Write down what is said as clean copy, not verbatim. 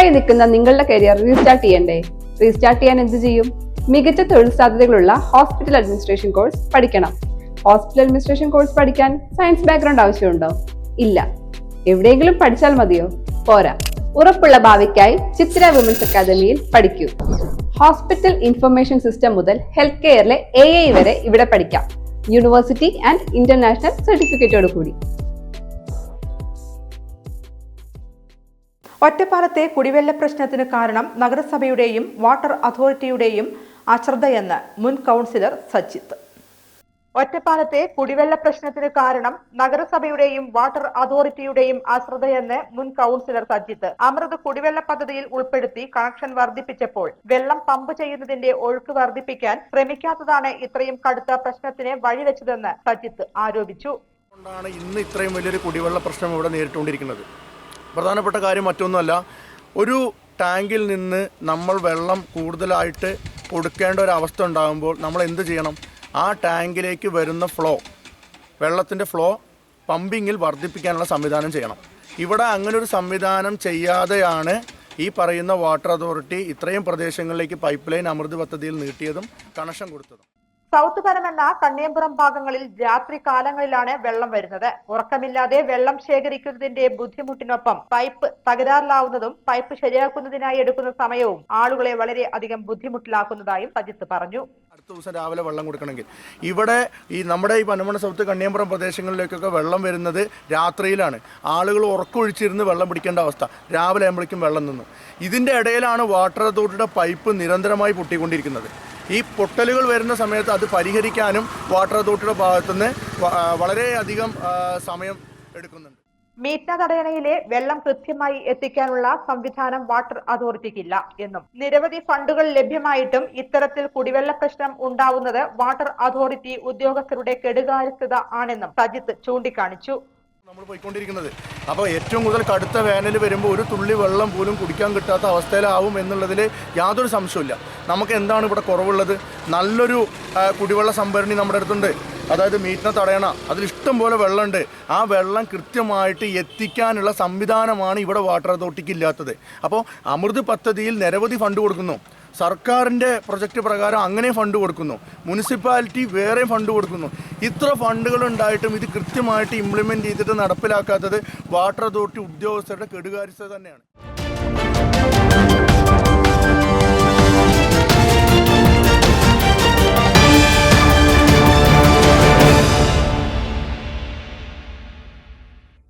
സ്റ്റക്കായി നിൽക്കുന്ന നിങ്ങളുടെ കരിയർ റീസ്റ്റാർട്ട് ചെയ്യണ്ടേ? റീസ്റ്റാർട്ട് ചെയ്യാൻ എന്ത് ചെയ്യും? മികച്ച തൊഴിൽ സാധ്യതകളുള്ള ഹോസ്പിറ്റൽ അഡ്മിനിസ്ട്രേഷൻ കോഴ്സ് പഠിക്കണം. ഹോസ്പിറ്റൽ അഡ്മിനിസ്ട്രേഷൻ കോഴ്സ് പഠിക്കാൻ സയൻസ് ബാക്ക്ഗ്രൗണ്ട് ആവശ്യമുണ്ടോ? ഇല്ല. എവിടെയെങ്കിലും പഠിച്ചാൽ മതിയോ? പോരാ. ഉറപ്പുള്ള ഭാവിക്കായി ചിത്ര വിമൻസ് അക്കാദമിയിൽ പഠിക്കൂ. ഹോസ്പിറ്റൽ ഇൻഫർമേഷൻ സിസ്റ്റം മുതൽ ഹെൽത്ത് കെയറിലെ AI വരെ ഇവിടെ പഠിക്കാം. യൂണിവേഴ്സിറ്റി ആൻഡ് ഇന്റർനാഷണൽ സർട്ടിഫിക്കറ്റോട് കൂടി. ഒറ്റപ്പാലത്തെ കുടിവെള്ള പ്രശ്നത്തിന് കാരണം നഗരസഭയുടെയും വാട്ടർ അതോറിറ്റിയുടെയും അശ്രദ്ധയെന്ന് മുൻ കൗൺസിലർ സജിത്ത്. ഒറ്റപ്പാലത്തെ കുടിവെള്ള പ്രശ്നത്തിന് കാരണം നഗരസഭയുടെയും വാട്ടർ അതോറിറ്റിയുടെയും അശ്രദ്ധയെന്ന് മുൻ കൗൺസിലർ സജിത്ത്. അമൃത് കുടിവെള്ള പദ്ധതിയിൽ ഉൾപ്പെടുത്തി കണക്ഷൻ വർദ്ധിപ്പിച്ചപ്പോൾ വെള്ളം പമ്പ് ചെയ്യുന്നതിന്റെ ഒഴുക്ക് വർദ്ധിപ്പിക്കാൻ ശ്രമിക്കാത്തതാണ് ഇത്രയും കടുത്ത പ്രശ്നത്തിന് വഴിവെച്ചതെന്ന് സജിത്ത് ആരോപിച്ചു. ഇന്ന് ഇത്രയും വലിയൊരു കുടിവെള്ള പ്രശ്നം ഇവിടെ നേരിട്ടുകൊണ്ടിരിക്കുന്നത്. പ്രധാനപ്പെട്ട കാര്യം മറ്റൊന്നുമല്ല, ഒരു ടാങ്കിൽ നിന്ന് നമ്മൾ വെള്ളം കൂടുതലായിട്ട് കൊടുക്കേണ്ട ഒരു അവസ്ഥ ഉണ്ടാകുമ്പോൾ നമ്മൾ എന്ത് ചെയ്യണം? ആ ടാങ്കിലേക്ക് വരുന്ന വെള്ളത്തിൻ്റെ ഫ്ലോ പമ്പിങ്ങിൽ വർദ്ധിപ്പിക്കാനുള്ള സംവിധാനം ചെയ്യണം. ഇവിടെ അങ്ങനൊരു സംവിധാനം ചെയ്യാതെയാണ് ഈ പറയുന്ന വാട്ടർ അതോറിറ്റി ഇത്രയും പ്രദേശങ്ങളിലേക്ക് പൈപ്പ് ലൈൻ അമൃത് പദ്ധതിയിൽ നീട്ടിയതും കണക്ഷൻ കൊടുത്തതും. സൗത്ത് പരമെന്ന കണ്ണിയമ്പുറം ഭാഗങ്ങളിൽ രാത്രി കാലങ്ങളിലാണ് വെള്ളം വരുന്നത്. ഉറക്കമില്ലാതെ വെള്ളം ശേഖരിക്കുന്നതിന്റെ ബുദ്ധിമുട്ടിനൊപ്പം പൈപ്പ് തകരാറിലാവുന്നതും പൈപ്പ് ശരിയാക്കുന്നതിനായി എടുക്കുന്ന സമയവും ആളുകളെ വളരെ അധികം ബുദ്ധിമുട്ടിലാക്കുന്നതായും സജിത്ത് പറഞ്ഞു. അടുത്ത ദിവസം രാവിലെ വെള്ളം കൊടുക്കണമെങ്കിൽ ഇവിടെ നമ്മുടെ ഈ പനമണ സൗത്ത് കണ്ണിയമ്പുറം പ്രദേശങ്ങളിലേക്കൊക്കെ വെള്ളം വരുന്നത് രാത്രിയിലാണ്. ആളുകൾ ഉറക്കൊഴിച്ചിരുന്ന് വെള്ളം പിടിക്കേണ്ട അവസ്ഥ. രാവിലെ ആകുമ്പോഴേക്കും വെള്ളം നിന്നു. ഇതിൻ്റെ ഇടയിലാണ് വാട്ടർ അതോറിറ്റിയുടെ പൈപ്പ് നിരന്തരമായി പൊട്ടിക്കൊണ്ടിരിക്കുന്നത്. ഈ പൊട്ടലുകൾ വരുന്ന സമയത്ത് അത് പരിഹരിക്കാനും വാട്ടർ അതോറിറ്റിയുടെ ഭാഗത്തുനിന്ന് വളരെയധികം സമയം എടുക്കുന്നുണ്ട്. മീറ്റ്ന തടയണയിലെ വെള്ളം കൃത്യമായി എത്തിക്കാനുള്ള സംവിധാനം വാട്ടർ അതോറിറ്റിക്കില്ല എന്നും നിരവധി ഫണ്ടുകൾ ലഭ്യമായിട്ടും ഇത്തരത്തിൽ കുടിവെള്ള പ്രശ്നം ഉണ്ടാവുന്നത് വാട്ടർ അതോറിറ്റി ഉദ്യോഗസ്ഥരുടെ കെടുകാര്യസ്ഥത ആണെന്നും സജിത്ത് ചൂണ്ടിക്കാണിച്ചു. നമ്മൾ പോയിക്കൊണ്ടിരിക്കുന്നത് അപ്പോൾ ഏറ്റവും കൂടുതൽ കടുത്ത വേനൽ വരുമ്പോൾ ഒരു തുള്ളി വെള്ളം പോലും കുടിക്കാൻ കിട്ടാത്ത അവസ്ഥയിലാവും എന്നുള്ളതിൽ യാതൊരു സംശയമില്ല. നമുക്ക് എന്താണ് ഇവിടെ കുറവുള്ളത്? നല്ലൊരു കുടിവെള്ള സംഭരണി നമ്മുടെ അടുത്തുണ്ട്. അതായത് മീറ്റിനെ തടയണ, അതിലിഷ്ടം പോലെ വെള്ളമുണ്ട്. ആ വെള്ളം കൃത്യമായിട്ട് എത്തിക്കാനുള്ള സംവിധാനമാണ് ഇവിടെ വാട്ടർ അതോറിറ്റിക്ക് ഇല്ലാത്തത്. അപ്പോൾ അമൃത് പദ്ധതിയിൽ നിരവധി ഫണ്ട് കൊടുക്കുന്നു. സർക്കാരിൻ്റെ പ്രൊജക്റ്റ് പ്രകാരം അങ്ങനെ ഫണ്ട് കൊടുക്കുന്നു. മുനിസിപ്പാലിറ്റി വേറെ ഫണ്ട് കൊടുക്കുന്നു. ഇത്ര ഫണ്ടുകൾ ഉണ്ടായിട്ടും ഇത് കൃത്യമായിട്ട് ഇംപ്ലിമെൻറ്റ് ചെയ്തിട്ട് നടപ്പിലാക്കാത്തത് വാട്ടർ അതോറിറ്റി ഉദ്യോഗസ്ഥരുടെ കെടുകാര്യസ്ഥത തന്നെയാണ്.